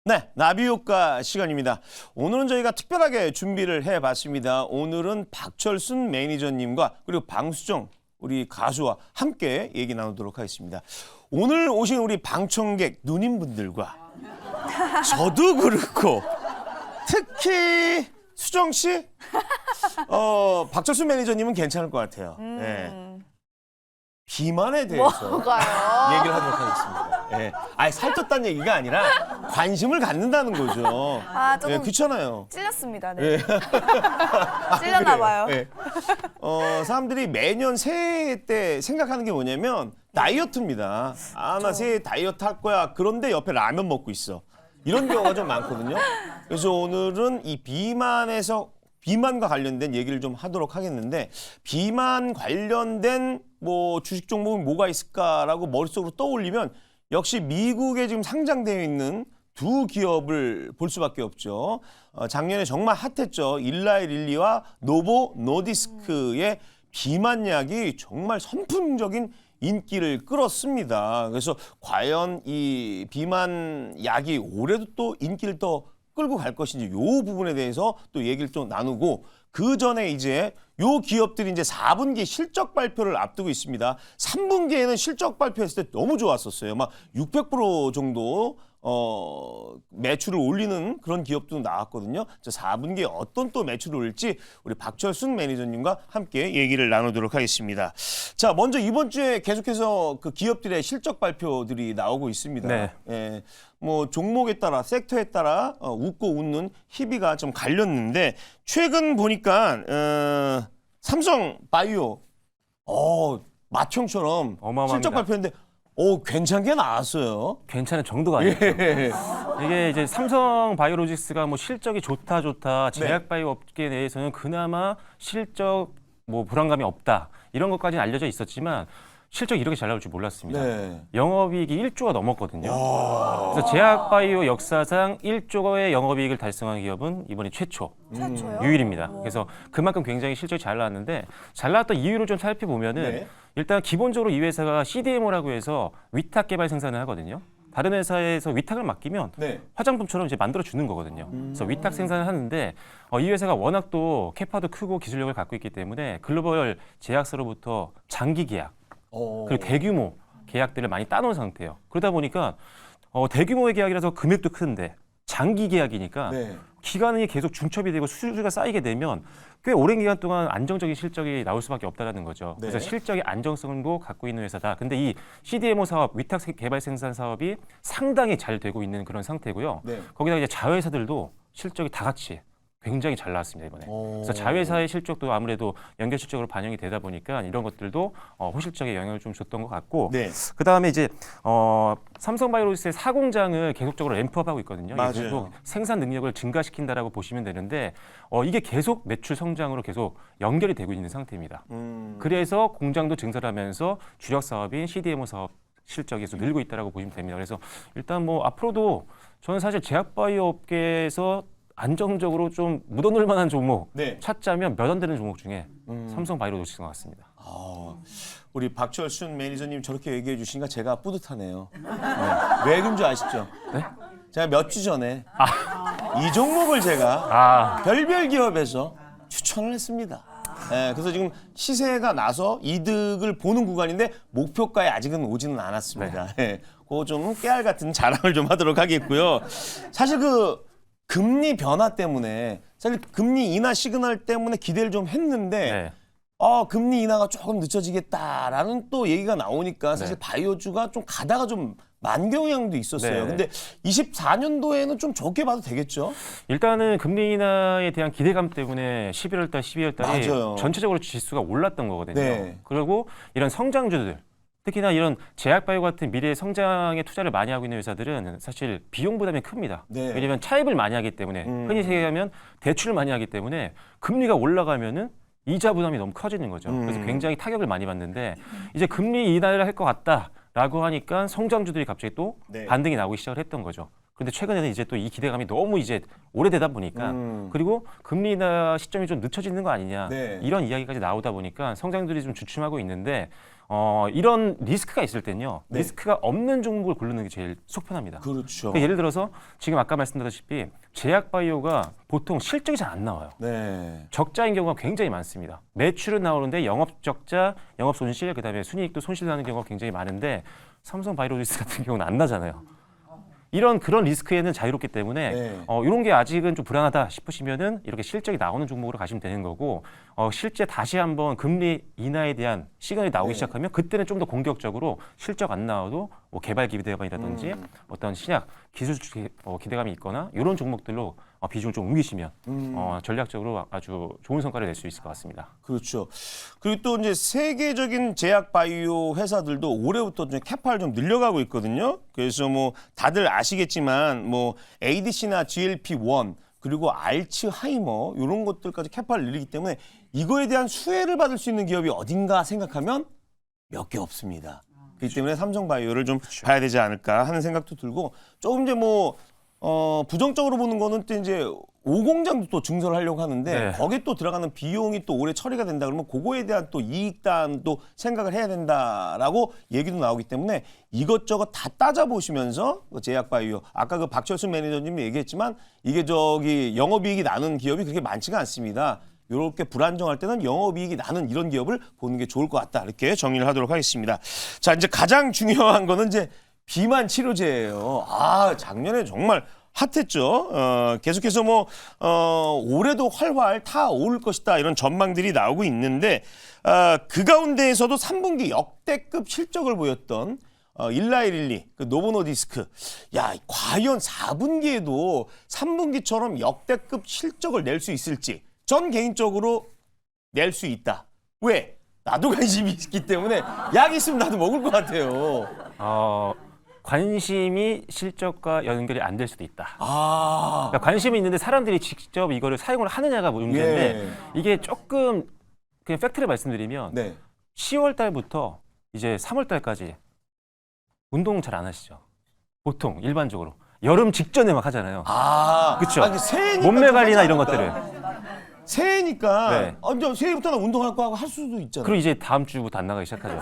네, 나비효과 시간입니다. 오늘은 저희가 특별하게 준비를 해봤습니다. 오늘은 박철순 매니저님과 그리고 방수정 우리 가수와 함께 얘기 나누도록 하겠습니다. 오늘 오신 우리 방청객 누님분들과 저도 그렇고 특히 수정 씨, 박철순 매니저님은 괜찮을 것 같아요. 네. 비만에 대해서 뭐가요? 얘기를 하도록 하겠습니다. 예. 아니 살쪘다는 얘기가 아니라 관심을 갖는다는 거죠. 아, 조금 예, 귀찮아요. 찔렸습니다. 네. 예. 찔렸나 봐요. 예. 사람들이 매년 새해 때 생각하는 게 뭐냐면 다이어트입니다. 아, 나 새해 다이어트 할 거야. 그런데 옆에 라면 먹고 있어. 이런 경우가 좀 많거든요. 그래서 오늘은 이 비만과 관련된 얘기를 좀 하도록 하겠는데, 비만 관련된 뭐 주식 종목은 뭐가 있을까라고 머릿속으로 떠올리면 역시 미국에 지금 상장되어 있는 두 기업을 볼 수밖에 없죠. 작년에 정말 핫했죠. 일라이 릴리와 노보 노디스크의 비만약이 정말 선풍적인 인기를 끌었습니다. 그래서 과연 이 비만약이 올해도 또 인기를 더 끌고 갈 것인지 이 부분에 대해서 또 얘기를 좀 나누고, 그 전에 이제 요 기업들이 이제 4분기 실적 발표를 앞두고 있습니다. 3분기에는 실적 발표했을 때 너무 좋았었어요. 막 600% 정도 매출을 올리는 그런 기업도 나왔거든요. 4분기에 어떤 또 매출을 올릴지 우리 박철순 매니저님과 함께 얘기를 나누도록 하겠습니다. 자, 먼저 이번 주에 계속해서 그 기업들의 실적 발표들이 나오고 있습니다. 네. 예, 뭐 종목에 따라 섹터에 따라 웃고 웃는 희비가 좀 갈렸는데, 최근 보니까 삼성 바이오 마청처럼 어마어마합니다. 실적 발표했는데 괜찮게 나왔어요. 괜찮은 정도가 아니죠. 예. 이게 이제 삼성 바이오로직스가 뭐 실적이 좋다 제약 바이오 업계 내에서는 그나마 실적 뭐 불안감이 없다 이런 것까지는 알려져 있었지만 실적이 이렇게 잘 나올 줄 몰랐습니다. 네. 영업이익이 1조가 넘었거든요. 그래서 제약 바이오 역사상 1조의 영업이익을 달성한 기업은 이번이 최초요? 유일입니다. 그래서 그만큼 굉장히 실적이 잘 나왔는데, 잘 나왔던 이유를 좀 살펴보면은 네. 일단 기본적으로 이 회사가 CDMO라고 해서 위탁 개발 생산을 하거든요. 다른 회사에서 위탁을 맡기면 네. 화장품처럼 이제 만들어 주는 거거든요. 그래서 위탁 생산을 하는데 이 회사가 워낙 또 캐파도 크고 기술력을 갖고 있기 때문에 글로벌 제약사로부터 장기 계약 그리고 대규모 계약들을 많이 따놓은 상태예요. 그러다 보니까 대규모의 계약이라서 금액도 큰데 장기 계약이니까 네. 기간이 계속 중첩이 되고 수주가 쌓이게 되면 꽤 오랜 기간 동안 안정적인 실적이 나올 수밖에 없다는 거죠. 네. 그래서 실적의 안정성도 갖고 있는 회사다. 근데 이 CDMO 사업, 위탁 개발 생산 사업이 상당히 잘 되고 있는 그런 상태고요. 네. 거기다 이제 자회사들도 실적이 다 같이 굉장히 잘 나왔습니다, 이번에. 그래서 자회사의 실적도 아무래도 연결 실적으로 반영이 되다 보니까 이런 것들도 호실적에 영향을 좀 줬던 것 같고, 네. 그다음에 이제 삼성바이오로직스의 사공장을 계속적으로 램프업하고 있거든요. 맞아요. 이게 계속 생산 능력을 증가시킨다라고 보시면 되는데 이게 계속 매출 성장으로 계속 연결이 되고 있는 상태입니다. 그래서 공장도 증설하면서 주력 사업인 CDMO 사업 실적이 계속 늘고 있다라고 보시면 됩니다. 그래서 일단 뭐 앞으로도 저는 사실 제약바이오 업계에서 안정적으로 좀 묻어놓을 만한 종목 네. 찾자면 몇 안 되는 종목 중에 삼성바이오로직스인 것 같습니다. 우리 박철순 매니저님 저렇게 얘기해 주시니까 제가 뿌듯하네요. 네. 왜 그런 줄 아시죠? 네? 제가 몇 주 전에 이 종목을 제가 별별 기업에서 추천을 했습니다. 네, 그래서 지금 시세가 나서 이득을 보는 구간인데 목표가에 아직은 오지는 않았습니다. 네. 그거 좀 깨알 같은 자랑을 좀 하도록 하겠고요. 사실 그 금리 변화 때문에, 사실 금리 인하 시그널 때문에 기대를 좀 했는데 네. 금리 인하가 조금 늦춰지겠다라는 또 얘기가 나오니까 사실 네. 바이오주가 좀 가다가 좀 만경향도 있었어요. 네. 근데 24년도에는 좀 좋게 봐도 되겠죠? 일단은 금리 인하에 대한 기대감 때문에 11월 달, 12월 달에 맞아요. 전체적으로 지수가 올랐던 거거든요. 네. 그리고 이런 성장주들, 특히나 이런 제약바이오 같은 미래 성장에 투자를 많이 하고 있는 회사들은 사실 비용 부담이 큽니다. 네. 왜냐하면 차입을 많이 하기 때문에, 흔히 얘기하면 대출을 많이 하기 때문에 금리가 올라가면은 이자 부담이 너무 커지는 거죠. 그래서 굉장히 타격을 많이 받는데, 이제 금리 인하를 할 것 같다라고 하니까 성장주들이 갑자기 또 네. 반등이 나오기 시작을 했던 거죠. 그런데 최근에는 이제 또 이 기대감이 너무 이제 오래되다 보니까 그리고 금리 인하 시점이 좀 늦춰지는 거 아니냐 네. 이런 이야기까지 나오다 보니까 성장들이 좀 주춤하고 있는데 이런 리스크가 있을 땐요. 네. 리스크가 없는 종목을 고르는 게 제일 속 편합니다. 그렇죠. 그러니까 예를 들어서 지금 아까 말씀드렸다시피 제약바이오가 보통 실적이 잘 안 나와요. 네. 적자인 경우가 굉장히 많습니다. 매출은 나오는데 영업 적자, 영업 손실, 그다음에 순이익도 손실나는 경우가 굉장히 많은데 삼성바이오로직스 같은 경우는 안 나잖아요. 그런 리스크에는 자유롭기 때문에 네. 이런 게 아직은 좀 불안하다 싶으시면은 이렇게 실적이 나오는 종목으로 가시면 되는 거고 실제 다시 한번 금리 인하에 대한 시그널이 나오기 네. 시작하면 그때는 좀 더 공격적으로 실적 안 나와도 뭐 개발 기대감이라든지 어떤 신약 기술 기대감이 있거나 이런 종목들로 비중을 좀 옮기시면 전략적으로 아주 좋은 성과를 낼 수 있을 것 같습니다. 그렇죠. 그리고 또 이제 세계적인 제약 바이오 회사들도 올해부터 좀 캐파를 좀 늘려가고 있거든요. 그래서 뭐 다들 아시겠지만 뭐 ADC나 GLP-1 그리고 알츠하이머 이런 것들까지 캐파를 늘리기 때문에 이거에 대한 수혜를 받을 수 있는 기업이 어딘가 생각하면 몇 개 없습니다. 그렇기 때문에 삼성바이오를 좀 봐야 되지 않을까 하는 생각도 들고 조금 이제 뭐 부정적으로 보는 거는 또 이제 오공장도 또 증설을 하려고 하는데 네. 거기에 또 들어가는 비용이 또 올해 처리가 된다 그러면 그거에 대한 또 이익단도 생각을 해야 된다라고 얘기도 나오기 때문에 이것저것 다 따져보시면서 제약바이오 아까 그 박철순 매니저님이 얘기했지만 이게 영업이익이 나는 기업이 그렇게 많지가 않습니다. 이렇게 불안정할 때는 영업이익이 나는 이런 기업을 보는 게 좋을 것 같다 이렇게 정리를 하도록 하겠습니다. 자 이제 가장 중요한 거는 이제 비만 치료제예요. 작년에 정말 핫했죠. 계속해서 올해도 활활 타오를 것이다 이런 전망들이 나오고 있는데 그 가운데에서도 3분기 역대급 실적을 보였던 일라이릴리, 그 노보노디스크. 야, 과연 4분기에도 3분기처럼 역대급 실적을 낼 수 있을지 전 개인적으로 낼 수 있다. 왜? 나도 관심이 있기 때문에 약 있으면 나도 먹을 것 같아요. 관심이 실적과 연결이 안 될 수도 있다. 아, 그러니까 관심이 있는데 사람들이 직접 이거를 사용을 하느냐가 문제인데 예. 이게 조금 그냥 팩트를 말씀드리면 네. 10월 달부터 이제 3월 달까지 운동 잘 안 하시죠? 보통 일반적으로 여름 직전에 막 하잖아요. 그쵸? 새해니까 몸매 관리나 이런 좀 하지 않을까? 것들을. 새해니까 네. 이제 새해부터는 운동할 거 하고 할 수도 있잖아요. 그리고 이제 다음 주부터 안 나가기 시작하죠.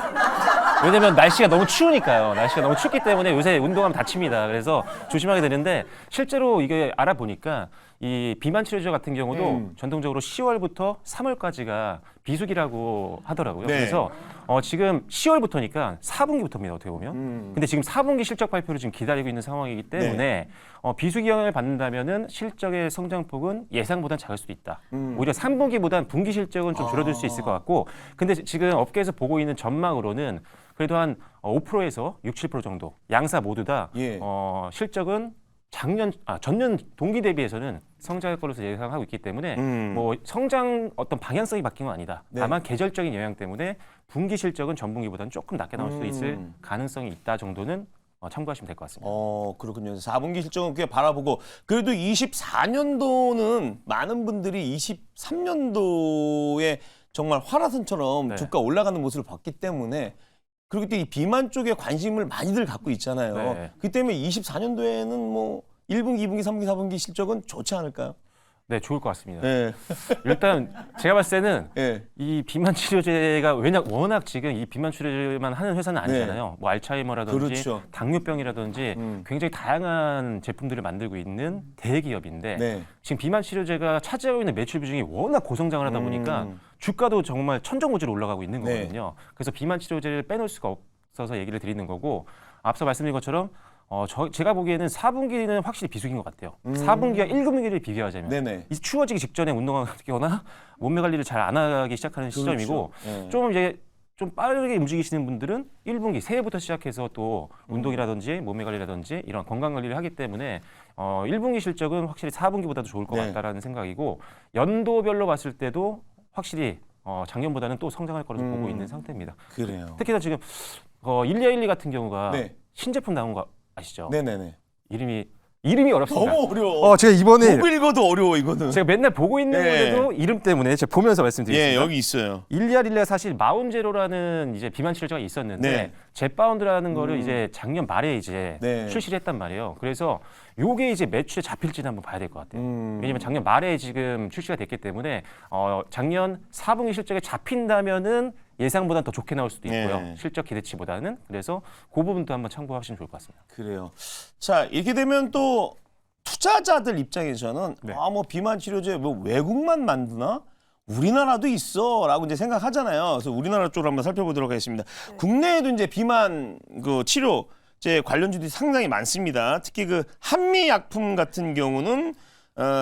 왜냐면 날씨가 너무 추우니까요. 날씨가 너무 춥기 때문에 요새 운동하면 다칩니다. 그래서 조심하게 되는데 실제로 이게 알아보니까 이 비만 치료제 같은 경우도 전통적으로 10월부터 3월까지가 비수기라고 하더라고요. 네. 그래서 지금 10월부터니까 4분기부터입니다. 어떻게 보면. 근데 지금 4분기 실적 발표를 지금 기다리고 있는 상황이기 때문에 네. 비수기 영향을 받는다면은 실적의 성장폭은 예상보다는 작을 수도 있다. 오히려 3분기보다는 분기 실적은 좀 줄어들 수 있을 것 같고, 근데 지금 업계에서 보고 있는 전망으로는 그래도 한 5%에서 6, 7% 정도 양사 모두 다 예. 실적은 전년 동기 대비해서는 성장할 것으로 예상하고 있기 때문에 뭐 성장 어떤 방향성이 바뀐 건 아니다. 네. 다만 계절적인 영향 때문에 분기 실적은 전분기보다는 조금 낮게 나올 수도 있을 가능성이 있다 정도는 참고하시면 될 것 같습니다. 그렇군요. 4분기 실적은 꽤 바라보고 그래도 24년도는 많은 분들이 23년도에 정말 화라산처럼 네. 주가 올라가는 모습을 봤기 때문에 그리고 또 이 비만 쪽에 관심을 많이들 갖고 있잖아요. 네. 그 때문에 24년도에는 뭐 1분기, 2분기, 3분기, 4분기 실적은 좋지 않을까요? 네, 좋을 것 같습니다. 네. 일단 제가 봤을 때는 네. 이 비만 치료제가 워낙 지금 이 비만 치료제만 하는 회사는 아니잖아요. 뭐 알츠하이머라든지 그렇죠. 당뇨병이라든지 굉장히 다양한 제품들을 만들고 있는 대기업인데 네. 지금 비만 치료제가 차지하고 있는 매출 비중이 워낙 고성장을 하다 보니까 주가도 정말 천정고지로 올라가고 있는 네. 거거든요. 그래서 비만 치료제를 빼놓을 수가 없어서 얘기를 드리는 거고 앞서 말씀드린 것처럼 제가 보기에는 4분기는 확실히 비수기인 것 같아요. 4분기와 1분기를 비교하자면 네네. 이제 추워지기 직전에 운동하거나 몸매 관리를 잘 안 하기 시작하는 시점이고 네. 좀 빠르게 움직이시는 분들은 1분기 새해부터 시작해서 또 운동이라든지 몸매 관리라든지 이런 건강 관리를 하기 때문에 1분기 실적은 확실히 4분기보다도 좋을 것 네. 같다라는 생각이고 연도별로 봤을 때도 확실히 작년보다는 또 성장할 거라고 보고 있는 상태입니다. 그래요. 특히나 지금 1212 같은 경우가 네. 신제품 나온 거 아시죠? 네네네. 이름이 이름이 어렵습니다. 너무 어려워. 제가 이번에 보고 읽어도 어려워 이거는. 제가 맨날 보고 있는 네. 건데도 이름 때문에 제가 보면서 예, 말씀드리겠습니다. 여기 있어요. 일리아 사실 마운제로라는 이제 비만 치료제가 있었는데 네. 젯바운드라는 거를 이제 작년 말에 이제 네. 출시를 했단 말이에요. 그래서 요게 이제 매출에 잡힐지는 한번 봐야 될 것 같아요. 왜냐면 작년 말에 지금 출시가 됐기 때문에 작년 4분기 실적에 잡힌다면은 예상보다 더 좋게 나올 수도 있고요. 네. 실적 기대치보다는. 그래서 그 부분도 한번 참고하시면 좋을 것 같습니다. 그래요. 자, 이렇게 되면 또 투자자들 입장에서는 네. 뭐 비만 치료제 뭐 외국만 만드나? 우리나라도 있어라고 이제 생각하잖아요. 그래서 우리나라 쪽으로 한번 살펴보도록 하겠습니다. 국내에도 이제 비만 그 치료제 관련주들이 상당히 많습니다. 특히 그 한미약품 같은 경우는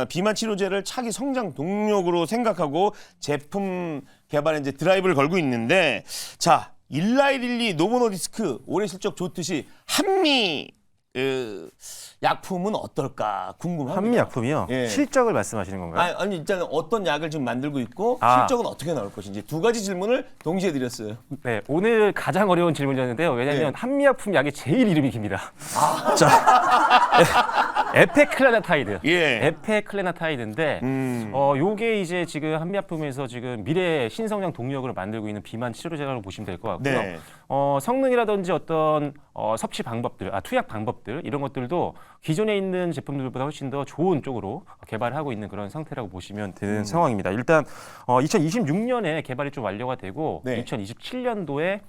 비만 치료제를 차기 성장 동력으로 생각하고 제품 개발에 이제 드라이브를 걸고 있는데, 자, 일라이릴리 노보노디스크 올해 실적 좋듯이 한미 약품은 어떨까 궁금합니다. 한미약품이요? 예. 실적을 말씀하시는 건가요? 아니 일단 어떤 약을 지금 만들고 있고 아. 실적은 어떻게 나올 것인지 두 가지 질문을 동시에 드렸어요. 네, 오늘 가장 어려운 질문이었는데요. 왜냐하면 네. 한미약품 약이 제일 이름이 깁니다. 자, 에페클레나타이드. 예. 에페클레나타이드인데, 요게 이제 지금 한미약품에서 지금 미래 신성장 동력을 만들고 있는 비만 치료제라고 보시면 될 것 같고요. 네. 성능이라든지 어떤 섭취 방법들, 투약 방법들 이런 것들도 기존에 있는 제품들보다 훨씬 더 좋은 쪽으로 개발하고 있는 그런 상태라고 보시면 되는 상황입니다. 일단 2026년에 개발이 좀 완료가 되고 네. 2027년도에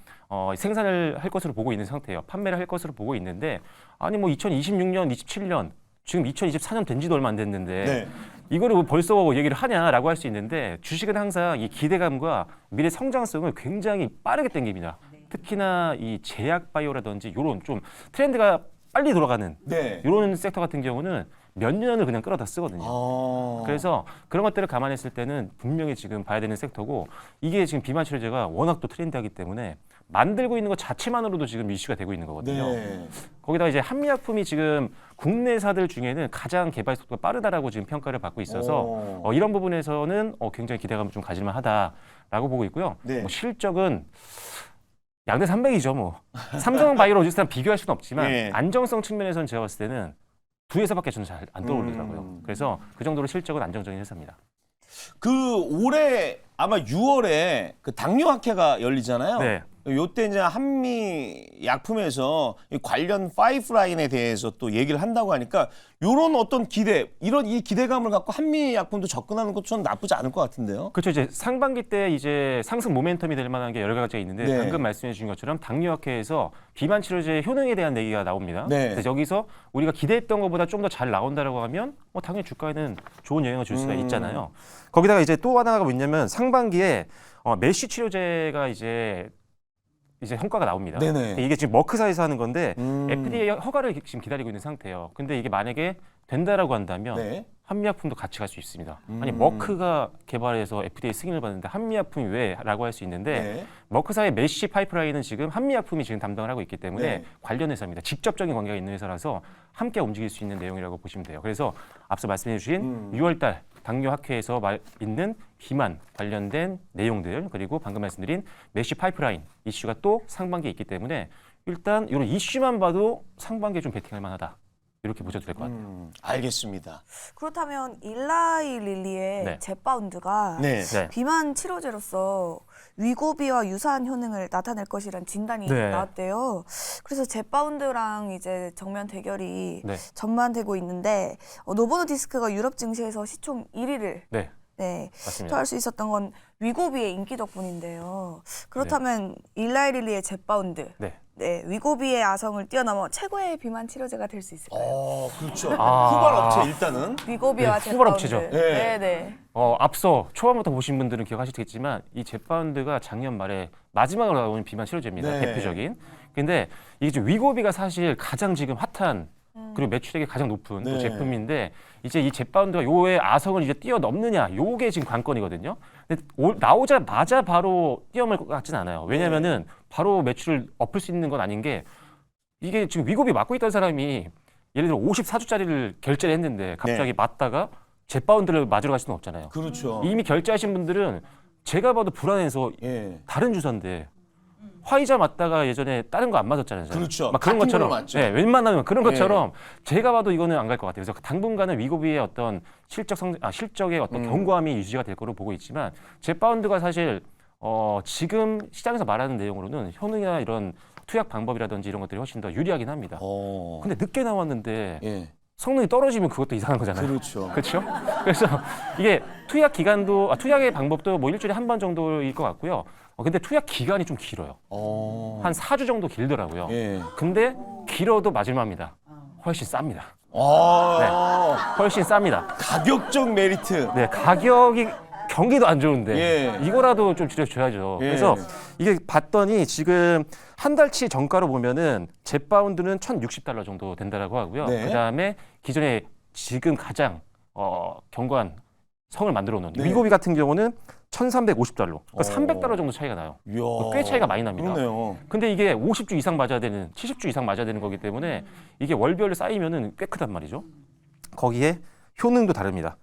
생산을 할 것으로 보고 있는 상태예요. 판매를 할 것으로 보고 있는데 아니 뭐 2026년, 27년 지금 2024년 된 지도 얼마 안 됐는데 네. 이거를 뭐 벌써 얘기를 하냐라고 할 수 있는데 주식은 항상 이 기대감과 미래 성장성을 굉장히 빠르게 땡깁니다. 특히나 이 제약 바이오라든지 이런 좀 트렌드가 빨리 돌아가는 네. 이런 섹터 같은 경우는 몇 년을 그냥 끌어다 쓰거든요. 그래서 그런 것들을 감안했을 때는 분명히 지금 봐야 되는 섹터고 이게 지금 비만 치료제가 워낙 또 트렌드하기 때문에 만들고 있는 것 자체만으로도 지금 이슈가 되고 있는 거거든요. 네. 거기다가 이제 한미약품이 지금 국내사들 중에는 가장 개발 속도가 빠르다라고 지금 평가를 받고 있어서 이런 부분에서는 굉장히 기대감을 좀 가질만하다라고 보고 있고요. 네. 뭐 실적은 양대 산맥이죠. 뭐 삼성바이오로직스랑 비교할 수는 없지만 예. 안정성 측면에서는 제가 봤을 때는 두 회사밖에 저는 잘 안 떠오르더라고요. 그래서 그 정도로 실적은 안정적인 회사입니다. 그 올해 아마 6월에 그 당뇨학회가 열리잖아요. 네. 요때 이제 한미 약품에서 이 관련 파이프라인에 대해서 또 얘기를 한다고 하니까 요런 어떤 기대, 이 기대감을 갖고 한미 약품도 접근하는 것도 전 나쁘지 않을 것 같은데요. 그렇죠. 이제 상반기 때 이제 상승 모멘텀이 될 만한 게 여러 가지가 있는데 네. 방금 말씀해 주신 것처럼 당뇨학회에서 비만 치료제 효능에 대한 얘기가 나옵니다. 네. 그래서 여기서 우리가 기대했던 것보다 좀 더 잘 나온다라고 하면 당연히 주가에는 좋은 영향을 줄 수가 있잖아요. 거기다가 이제 또 하나가 뭐냐면 상반기에 메쉬 치료제가 이제 성과가 나옵니다. 네네. 이게 지금 머크사에서 하는 건데 FDA 허가를 지금 기다리고 있는 상태예요. 근데 이게 만약에 된다라고 한다면 네. 한미약품도 같이 갈 수 있습니다. 아니 머크가 개발해서 FDA 승인을 받는데 한미약품이 왜라고 할 수 있는데 네. 머크사의 메쉬 파이프라인은 지금 한미약품이 지금 담당을 하고 있기 때문에 네. 관련 회사입니다. 직접적인 관계가 있는 회사라서 함께 움직일 수 있는 내용이라고 보시면 돼요. 그래서 앞서 말씀해 주신 6월달 당뇨학회에서 있는 비만 관련된 내용들 그리고 방금 말씀드린 메쉬 파이프라인 이슈가 또 상반기에 있기 때문에 일단 이런 이슈만 봐도 상반기에 좀 베팅할 만하다. 이렇게 보셔도 될 것 같아요. 알겠습니다. 그렇다면 일라이 릴리의 네. 젯바운드가 네. 네. 비만 치료제로서 위고비와 유사한 효능을 나타낼 것이란 진단이 네. 나왔대요. 그래서 젯바운드랑 이제 정면 대결이 네. 전망되고 있는데 노보노디스크가 유럽 증시에서 시총 1위를 네. 할 맞습니다. 수 있었던 건 위고비의 인기 덕분인데요. 그렇다면 일라이 릴리의 젯바운드, 네. 위고비의 아성을 뛰어넘어 최고의 비만 치료제가 될 수 있을까요? 그렇죠. 아. 후발 업체 일단은. 위고비와 네, 젯바운드. 후발 업체죠. 네. 네. 앞서 초반부터 보신 분들은 기억하시겠지만 이 젯바운드가 작년 말에 마지막으로 나온 비만 치료제입니다. 네. 대표적인. 근데 이게 지금 위고비가 사실 가장 지금 핫한 그리고 매출액이 가장 높은 또 네. 제품인데 이제 이 젯바운드가 요의 아성을 이제 뛰어넘느냐 요게 지금 관건이거든요. 근데 나오자마자 바로 뛰어넘을 것 같진 않아요. 왜냐면은 바로 매출을 엎을 수 있는 건 아닌 게 이게 지금 위고비 맞고 있던 사람이 예를 들어 54주짜리를 결제를 했는데 갑자기 맞다가 젯바운드를 맞으러 갈 수는 없잖아요. 그렇죠. 이미 결제하신 분들은 제가 봐도 불안해서 예. 다른 주사인데 화이자 맞다가 예전에 다른 거 안 맞았잖아요. 그렇죠. 막 그런 같은 것처럼. 걸로 맞죠. 네, 웬만하면 그런 예. 것처럼 제가 봐도 이거는 안 갈 것 같아요. 그래서 당분간은 위고비의 어떤 실적의 어떤 견고함이 유지가 될 거로 보고 있지만 제파운드가 사실 지금 시장에서 말하는 내용으로는 효능이나 이런 투약 방법이라든지 이런 것들이 훨씬 더 유리하긴 합니다. 근데 늦게 나왔는데 예. 성능이 떨어지면 그것도 이상한 거잖아요. 그렇죠. 그렇죠? 그래서 이게 투약 기간도 투약의 방법도 뭐 일주일에 한 번 정도일 것 같고요. 근데 투약 기간이 좀 길어요. 한 4주 정도 길더라고요. 예. 근데 길어도 맞을만합니다. 훨씬 쌉니다. 아, 훨씬 쌉니다. 가격적 메리트. 네, 가격이 경기도 안 좋은데 예. 이거라도 좀 줄여줘야죠. 예. 그래서 이게 봤더니 지금 한 달치 정가로 보면은 제파운드는 1,060달러 정도 된다라고 하고요. 네. 그다음에 기존에 지금 가장 견고한 성을 만들어 놓은 네. 위고비 같은 경우는 1,350달러. 그러니까 어. 300달러 정도 차이가 나요. 이야. 꽤 차이가 많이 납니다. 그러네요. 근데 이게 50주 이상 맞아야 되는, 70주 이상 맞아야 되는 거기 때문에 이게 월별로 쌓이면은 꽤 크단 말이죠. 거기에 효능도 다릅니다.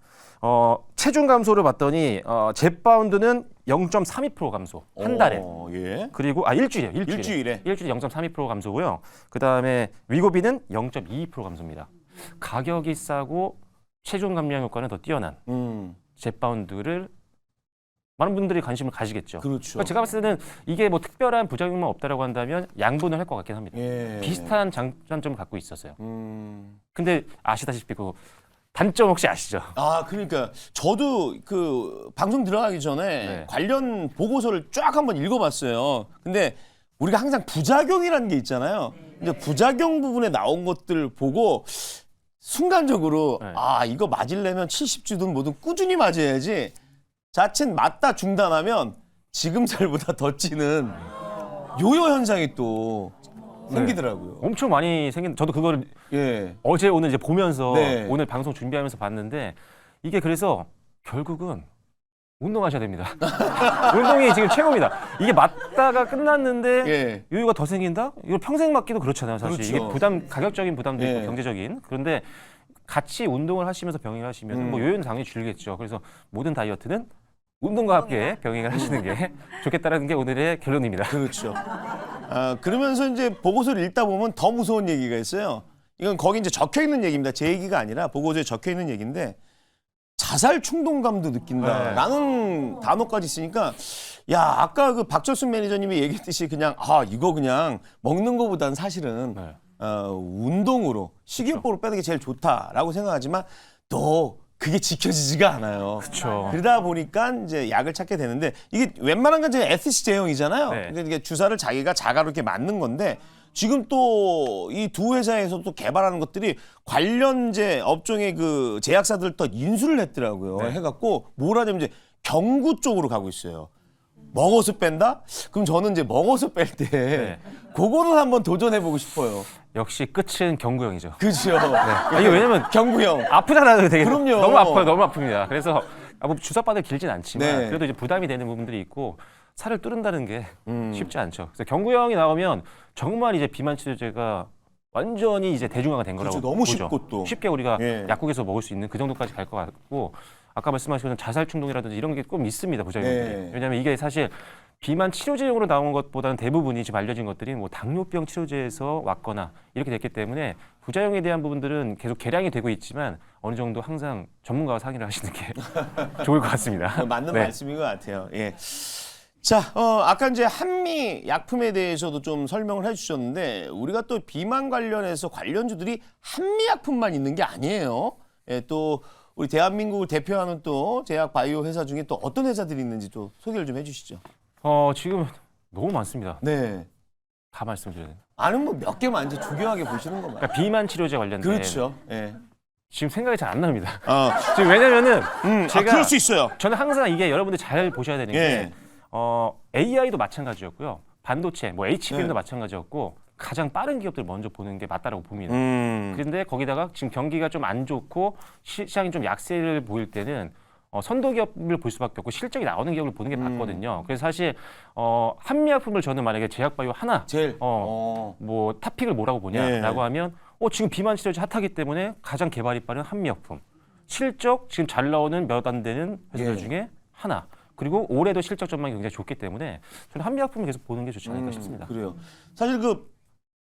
체중 감소를 봤더니 제파운드는 0.32% 감소 한 달에. 예. 그리고 일주일에 일주일에. 0.32% 감소고요. 그다음에 위고비는 0.22% 감소입니다. 가격이 싸고 체중 감량 효과는 더 뛰어난 제파운드를 많은 분들이 관심을 가지겠죠. 그렇죠. 그러니까 제가 봤을 때는 이게 뭐 특별한 부작용만 없다라고 한다면 양분을 할 것 같긴 합니다. 예. 비슷한 장단점을 갖고 있었어요. 음. 근데 아시다시피 그 단점 혹시 아시죠? 아, 그러니까 저도 그 방송 들어가기 전에 네. 관련 보고서를 쫙 한번 읽어봤어요. 근데 우리가 항상 부작용이라는 게 있잖아요. 이제 부작용 부분에 나온 것들 보고 순간적으로 네. 이거 맞으려면 70주든 뭐든 꾸준히 맞아야지. 자칫 맞다 중단하면 지금 살보다 더 찌는 요요 현상이 또 생기더라고요. 엄청 많이 생긴. 저도 그걸 예. 어제 오늘 이제 보면서 네. 오늘 방송 준비하면서 봤는데 이게 그래서 결국은 운동하셔야 됩니다. 운동이 지금 최고입니다. 이게 맞다가 끝났는데 예. 요요가 더 생긴다? 이거 평생 맞기도 그렇잖아요, 사실. 그렇죠. 이게 가격적인 부담도 있고 예. 경제적인. 그런데 같이 운동을 하시면서 병행을 하시면 뭐 요요는 당연히 줄겠죠. 그래서 모든 다이어트는 운동과 함께 병행을 하시는 게 좋겠다라는 게 오늘의 결론입니다. 그렇죠. 그러면서 이제 보고서를 읽다 보면 더 무서운 얘기가 있어요. 이건 거기 이제 적혀 있는 얘기입니다. 제 얘기가 아니라 보고서에 적혀 있는 얘기인데 자살 충동감도 느낀다라는 단어까지 있으니까 야, 아까 그 박철순 매니저님이 얘기했듯이 그냥 이거 그냥 먹는 거보다는 사실은 네. 운동으로 식이요법으로 빼는 게 제일 좋다라고 생각하지만 또 그게 지켜지지가 않아요. 그렇죠. 그러다 보니까 이제 약을 찾게 되는데 이게 웬만한 건 이제 SC 제형이잖아요. 네. 그러니까 이게 주사를 자기가 자가로 이렇게 맞는 건데 지금 또 이 두 회사에서 또 개발하는 것들이 관련제 업종의 그 제약사들 또 인수를 했더라고요. 네. 해갖고 뭘 하냐면 이제 경구 쪽으로 가고 있어요. 먹어서 뺀다? 그럼 저는 이제 먹어서 뺄 때 네. 그거는 한번 도전해보고 싶어요. 역시 끝은 경구형이죠. 그죠? 이게 왜냐면 경구형. 아프잖아요, 되게. 그럼요. 너무 아파요, 너무 아픕니다. 그래서 뭐 주사 받을 길진 않지만 네. 그래도 이제 부담이 되는 부분들이 있고 살을 뚫는다는 게 쉽지 않죠. 그래서 경구형이 나오면 정말 이제 비만 치료제가 완전히 이제 대중화가 된 거라고 그렇죠. 너무 보죠. 쉽고 또. 쉽게 우리가 예. 약국에서 먹을 수 있는 그 정도까지 갈 것 같고 아까 말씀하신 자살 충동이라든지 이런 게 꼭 있습니다, 부작용들이. 네. 왜냐하면 이게 사실 비만 치료제용으로 나온 것보다는 대부분이 지금 알려진 것들이 뭐 당뇨병 치료제에서 왔거나 이렇게 됐기 때문에 부작용에 대한 부분들은 계속 개량이 되고 있지만 어느 정도 항상 전문가와 상의를 하시는 게 좋을 것 같습니다. 맞는 네. 말씀인 것 같아요. 예. 자, 아까 이제 한미 약품에 대해서도 좀 설명을 해주셨는데 우리가 또 비만 관련해서 관련주들이 한미 약품만 있는 게 아니에요. 예, 또 우리 대한민국을 대표하는 또 제약 바이오 회사 중에 또 어떤 회사들이 있는지 또 소개를 좀 해주시죠. 지금 너무 많습니다. 네. 다 말씀드려야 돼요. 아는 뭐 몇 개만 이제 주교하게 보시는 것만. 그러니까 비만 치료제 관련된 그렇죠. 예. 지금 생각이 잘 안 납니다. 아, 지금 왜냐면은 제가 그럴 수 있어요. 저는 항상 이게 여러분들 잘 보셔야 되는 게 예. AI도 마찬가지였고요. 반도체, 뭐 HBM도 네. 마찬가지였고 가장 빠른 기업들 먼저 보는 게 맞다라고 봅니다. 음. 그런데 거기다가 지금 경기가 좀 안 좋고 시장이 좀 약세를 보일 때는 선도 기업을 볼 수밖에 없고 실적이 나오는 기업을 보는 게 맞거든요. 그래서 사실 한미약품을 저는 만약에 제약바이오 하나 제일. 뭐 탑픽을 뭐라고 보냐라고 네. 하면 지금 비만 치료제 핫하기 때문에 가장 개발이 빠른 한미약품. 실적 지금 잘 나오는 몇 안 되는 회사들 예. 중에 하나. 그리고 올해도 실적 전망이 굉장히 좋기 때문에 저는 한미약품을 계속 보는 게 좋지 않을까 싶습니다. 그래요. 사실 그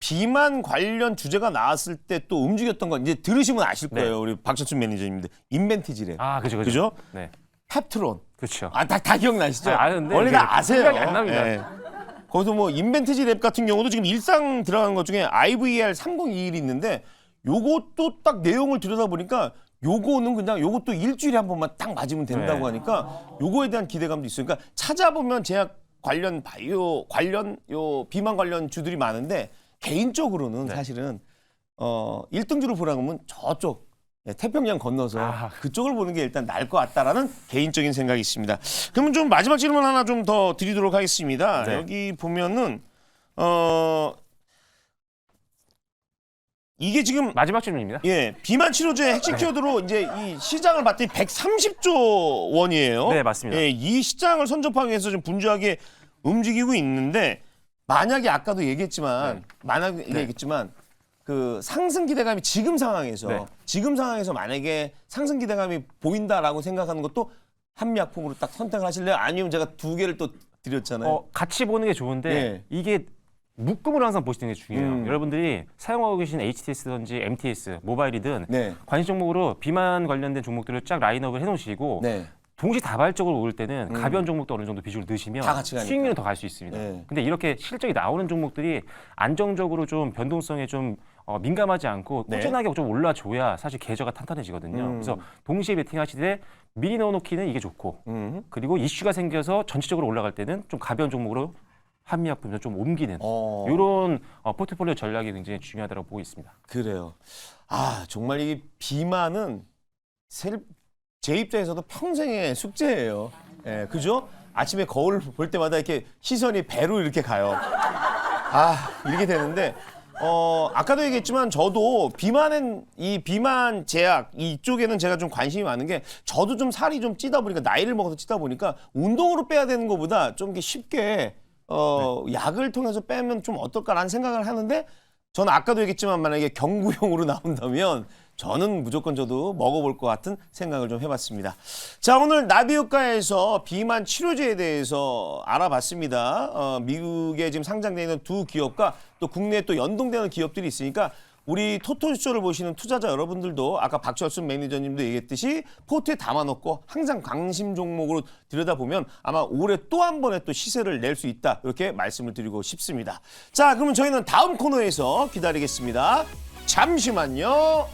비만 관련 주제가 나왔을 때 또 움직였던 건 이제 들으시면 아실 거예요. 네. 우리 박철순 매니저님들. 인벤티지랩. 아, 그죠. 그죠? 네. 펩트론. 그렇죠. 다 기억나시죠? 근데 원래 다 아세요. 생각이 안 납니다. 예. 거기서 뭐 인벤티지랩 같은 경우도 지금 일상 들어간 것 중에 IVR 3021이 있는데 요것도 딱 내용을 들여다보니까 요거는 그냥 요것도 일주일에 한 번만 딱 맞으면 된다고 네. 하니까 요거에 대한 기대감도 있어요. 그러니까 찾아보면 제약 관련 바이오 관련 요 비만 관련 주들이 많은데 개인적으로는 네. 사실은 1등주를 보라고 하면 저쪽 태평양 건너서 그쪽을 보는 게 일단 나을 것 같다라는 개인적인 생각이 있습니다. 그러면 좀 마지막 질문 하나 좀 더 드리도록 하겠습니다. 네. 여기 보면은 이게 지금 마지막 질문입니다. 비만 치료제의 핵심 키워드로 이제 이 시장을 봤더니 130조 원이에요. 네, 맞습니다. 이 시장을 선점하기 위해서 좀 분주하게 움직이고 있는데 만약에 아까도 얘기했지만 그 상승 기대감이 지금 상황에서 만약에 상승 기대감이 보인다라고 생각하는 것도 한미약품으로 딱 선택을 하실래요? 아니면 제가 두 개를 또 드렸잖아요. 같이 보는 게 좋은데 네. 이게 묶음으로 항상 보시는 게 중요해요. 음. 여러분들이 사용하고 계신 HTS든지 MTS, 모바일이든 네. 관심 종목으로 비만 관련된 종목들을 쫙 라인업을 해놓으시고 네. 동시다발적으로 오를 때는 가벼운 종목도 어느 정도 비중을 넣으시면 다 같이 가니까. 수익률은 더 갈 수 있습니다. 네. 근데 이렇게 실적이 나오는 종목들이 안정적으로 좀 변동성에 좀 민감하지 않고 네. 꾸준하게 좀 올라줘야 사실 계좌가 탄탄해지거든요. 그래서 동시에 베팅하시되 미리 넣어놓기는 이게 좋고 그리고 이슈가 생겨서 전체적으로 올라갈 때는 좀 가벼운 종목으로 한미약품을 좀 옮기는 이런 포트폴리오 전략이 굉장히 중요하다고 보고 있습니다. 그래요. 정말 이 비만은 제 입장에서도 평생의 숙제예요. 그죠? 아침에 거울 볼 때마다 이렇게 시선이 배로 이렇게 가요. 이렇게 되는데 아까도 얘기했지만 저도 이 비만 제약 이쪽에는 제가 좀 관심이 많은 게 저도 좀 살이 좀 찌다 보니까 나이를 먹어서 찌다 보니까 운동으로 빼야 되는 것보다 좀 이렇게 쉽게 약을 통해서 빼면 좀 어떨까라는 생각을 하는데 저는 아까도 얘기했지만 만약에 경구용으로 나온다면 저는 무조건 저도 먹어볼 것 같은 생각을 좀 해봤습니다. 자, 오늘 나비효과에서 비만 치료제에 대해서 알아봤습니다. 미국에 지금 상장되어 있는 두 기업과 또 국내에 또 연동되는 기업들이 있으니까 우리 토토쇼를 보시는 투자자 여러분들도 아까 박철순 매니저님도 얘기했듯이 포트에 담아놓고 항상 관심 종목으로 들여다보면 아마 올해 또 한 번의 또 시세를 낼 수 있다. 이렇게 말씀을 드리고 싶습니다. 자, 그러면 저희는 다음 코너에서 기다리겠습니다. 잠시만요.